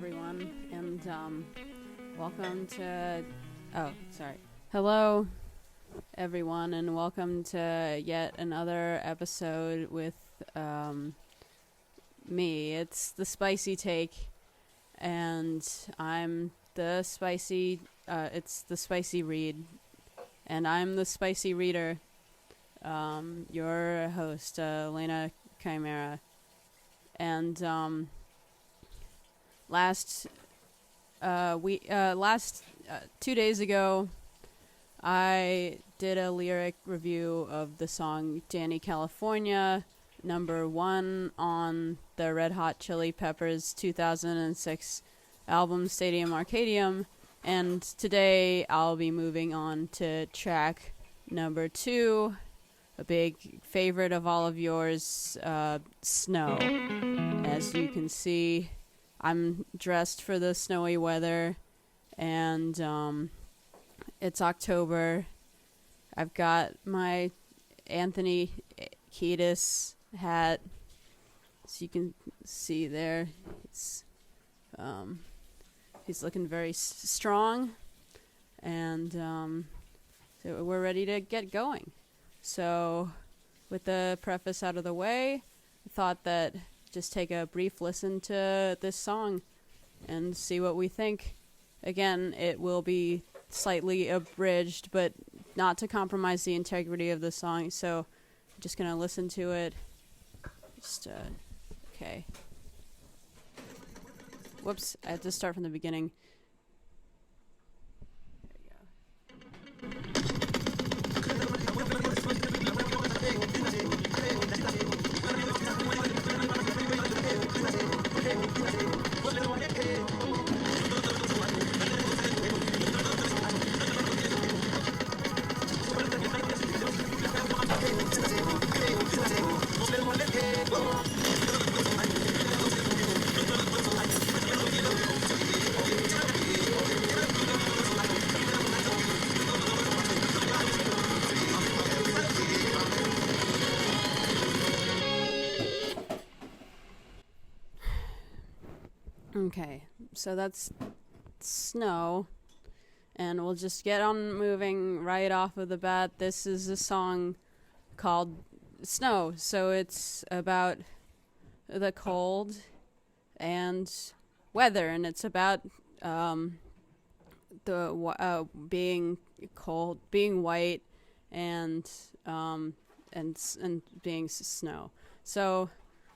everyone, and welcome to. Oh, sorry. Hello, everyone, and welcome to yet another episode with me. It's the Spicy Take, and I'm the Spicy. It's the Spicy Read, and I'm the Spicy Reader. Your host, Elena Chimera, and last 2 days ago, I did a lyric review of the song Danny California, number 1 on the Red Hot Chili Peppers 2006 album Stadium Arcadium, and today I'll be moving on to track number 2, a big favorite of all of yours, Snow. As you can see, I'm dressed for the snowy weather, and it's October. I've got my Anthony Kiedis hat, so you can see there. He's looking very strong, and so we're ready to get going. So, with the preface out of the way, I thought that just take a brief listen to this song and see what we think. Again, it will be slightly abridged, but not to compromise the integrity of the song, so I'm just going to listen to it. Okay. Whoops, I have to start from the beginning. Okay, so that's Snow, and we'll just get on moving right off of the bat. This is a song called Snow, so it's about the cold and weather, and it's about being cold, being white, and being snow. So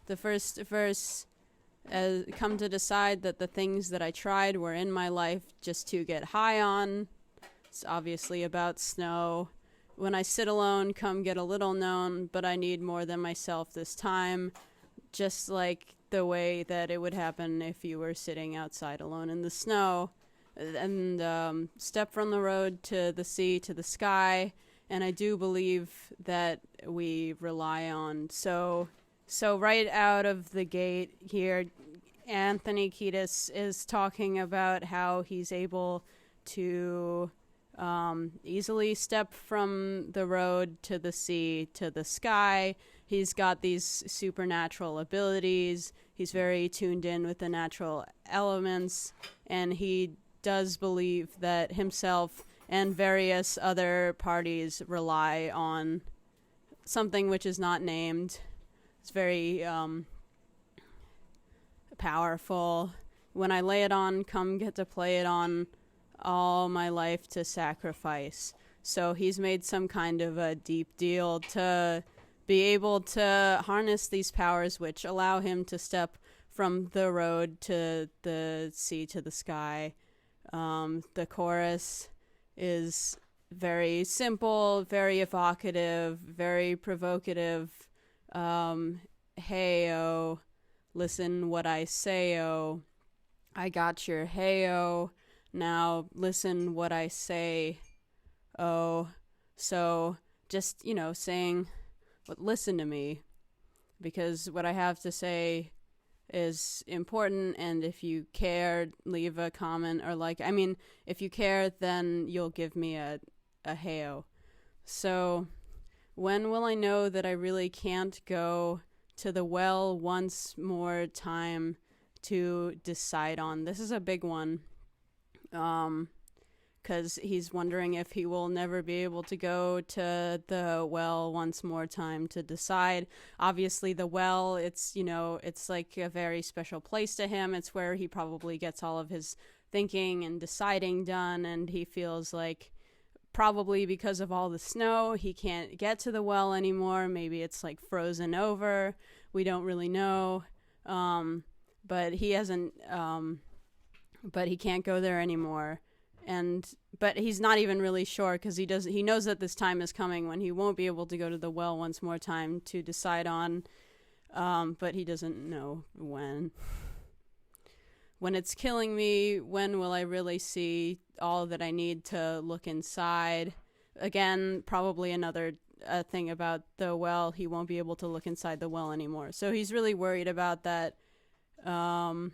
the first verse, come to decide that the things that I tried were in my life just to get high on. It's obviously about snow. When I sit alone, come get a little known, but I need more than myself this time. Just like the way that it would happen if you were sitting outside alone in the snow. And step from the road to the sea to the sky. And I do believe that we rely on. So right out of the gate here, Anthony Kiedis is talking about how he's able to easily step from the road to the sea to the sky. He's got these supernatural abilities. He's very tuned in with the natural elements, and he does believe that himself and various other parties rely on something which is not named. It's very powerful. When I lay it on, come get to play it on all my life to sacrifice. So he's made some kind of a deep deal to be able to harness these powers which allow him to step from the road to the sea to the sky. The chorus is very simple, very evocative, very provocative. Hey-oh, listen what I say-oh, I got your hey-oh, now listen what I say, oh. So just, saying, listen to me, because what I have to say is important, and if you care, leave a comment, or if you care, then you'll give me a hey-oh. So when will I know that I really can't go to the well once more time to decide on. This is a big one. Because he's wondering if he will never be able to go to the well once more time to decide. Obviously, the well, it's, it's like a very special place to him. It's where he probably gets all of his thinking and deciding done, and he feels like probably because of all the snow, he can't get to the well anymore. Maybe it's like frozen over. We don't really know. But he hasn't, but he can't go there anymore. But he's not even really sure, because he knows that this time is coming when he won't be able to go to the well once more time to decide on, but he doesn't know when. When it's killing me, when will I really see all that I need to look inside? Again, probably another thing about the well. He won't be able to look inside the well anymore. So he's really worried about that. Come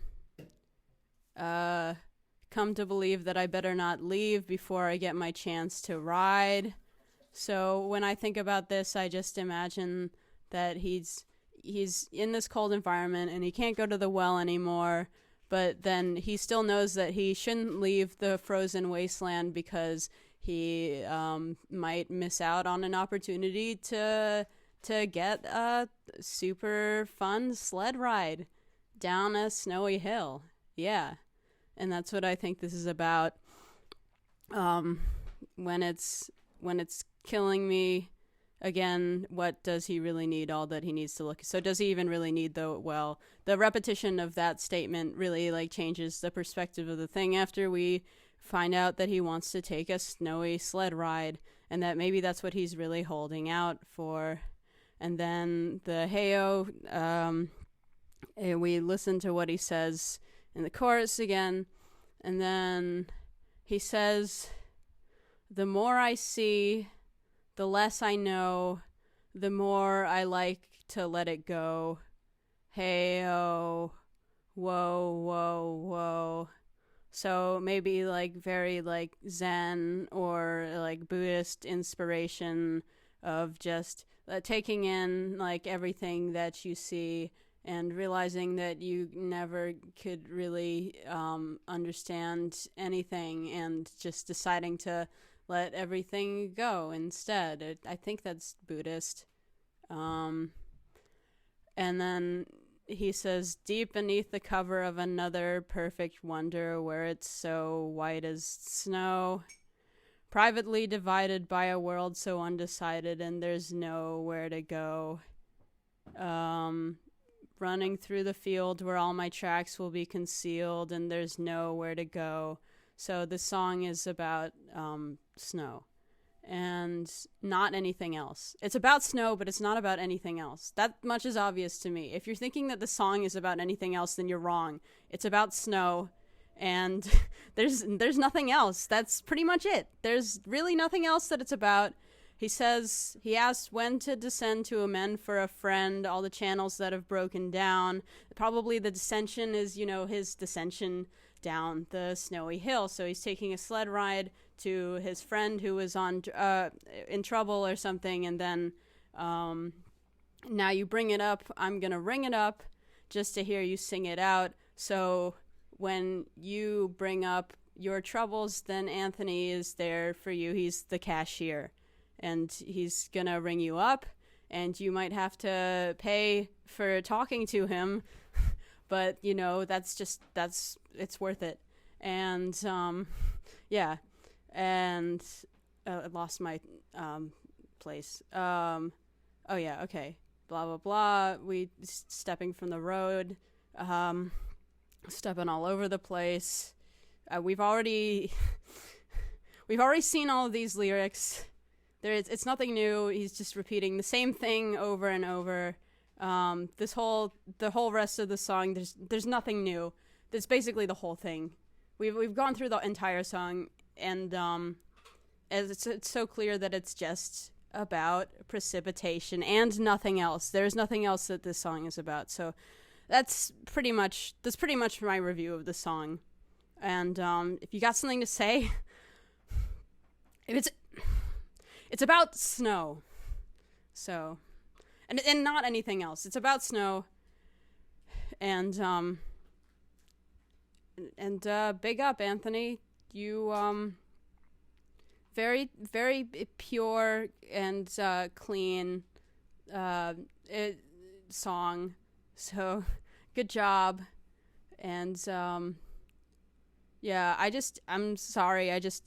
to believe that I better not leave before I get my chance to ride. So when I think about this, I just imagine that he's in this cold environment and he can't go to the well anymore, but then he still knows that he shouldn't leave the frozen wasteland because he might miss out on an opportunity to get a super fun sled ride down a snowy hill. Yeah. And that's what I think this is about. When it's killing me, again, what does he really need? All that he needs to look. So does he even really need the well? The repetition of that statement really changes the perspective of the thing after we find out that he wants to take a snowy sled ride, and that maybe that's what he's really holding out for. And then the heyo, we listen to what he says in the chorus again, and then he says, the more I see, the less I know, the more I like to let it go. Hey-oh, whoa, whoa, whoa. So maybe very Zen or Buddhist inspiration of just taking in everything that you see and realizing that you never could really understand anything, and just deciding to let everything go instead. I think that's Buddhist. And then he says, deep beneath the cover of another perfect wonder, where it's so white as snow, privately divided by a world so undecided, and there's nowhere to go. Running through the field where all my tracks will be concealed, and there's nowhere to go. So the song is about snow and not anything else. It's about snow, but it's not about anything else. That much is obvious to me. If you're thinking that the song is about anything else, then you're wrong. It's about snow, and there's nothing else. That's pretty much it. There's really nothing else that it's about. He says, he asks when to descend to amend for a friend all the channels that have broken down. Probably the dissension is, his dissension down the snowy hill. So he's taking a sled ride to his friend who was in trouble or something, and then now you bring it up. I'm going to ring it up just to hear you sing it out. So when you bring up your troubles, then Anthony is there for you. He's the cashier. And he's going to ring you up, and you might have to pay for talking to him. But, it's worth it. And, yeah. And I lost my place. Oh, yeah, okay. Blah, blah, blah. We stepping from the road, stepping all over the place. We've already seen all of these lyrics. It's nothing new. He's just repeating the same thing over and over. The whole rest of the song, there's nothing new. It's basically the whole thing. We've gone through the entire song, and it's so clear that it's just about precipitation and nothing else. There's nothing else that this song is about. So that's pretty much my review of the song. And if you got something to say, it's about snow. So, and not anything else. It's about snow. And and big up, Anthony. You very very pure and clean uh, song. So good job. And yeah, I'm sorry. I just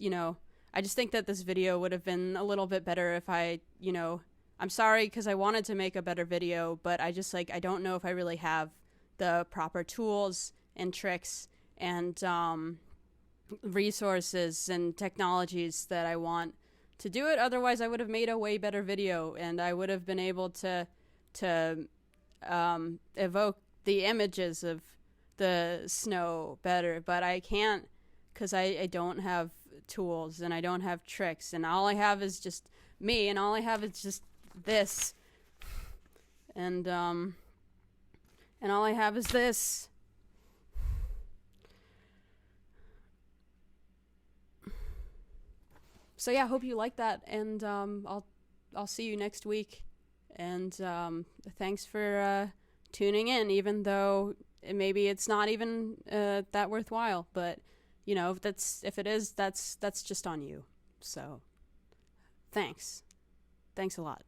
think that this video would have been a little bit better if I'm sorry because I wanted to make a better video, but I just I don't know if I really have the proper tools and tricks and resources and technologies that I want to do it. Otherwise, I would have made a way better video, and I would have been able to evoke the images of the snow better. But I can't because I don't have tools and I don't have tricks, and all I have is just me, and all I have is just this, and all I have is this. So yeah, I hope you like that, and I'll see you next week. And thanks for tuning in, even though maybe it's not even that worthwhile. But if it is, that's just on you. So thanks a lot.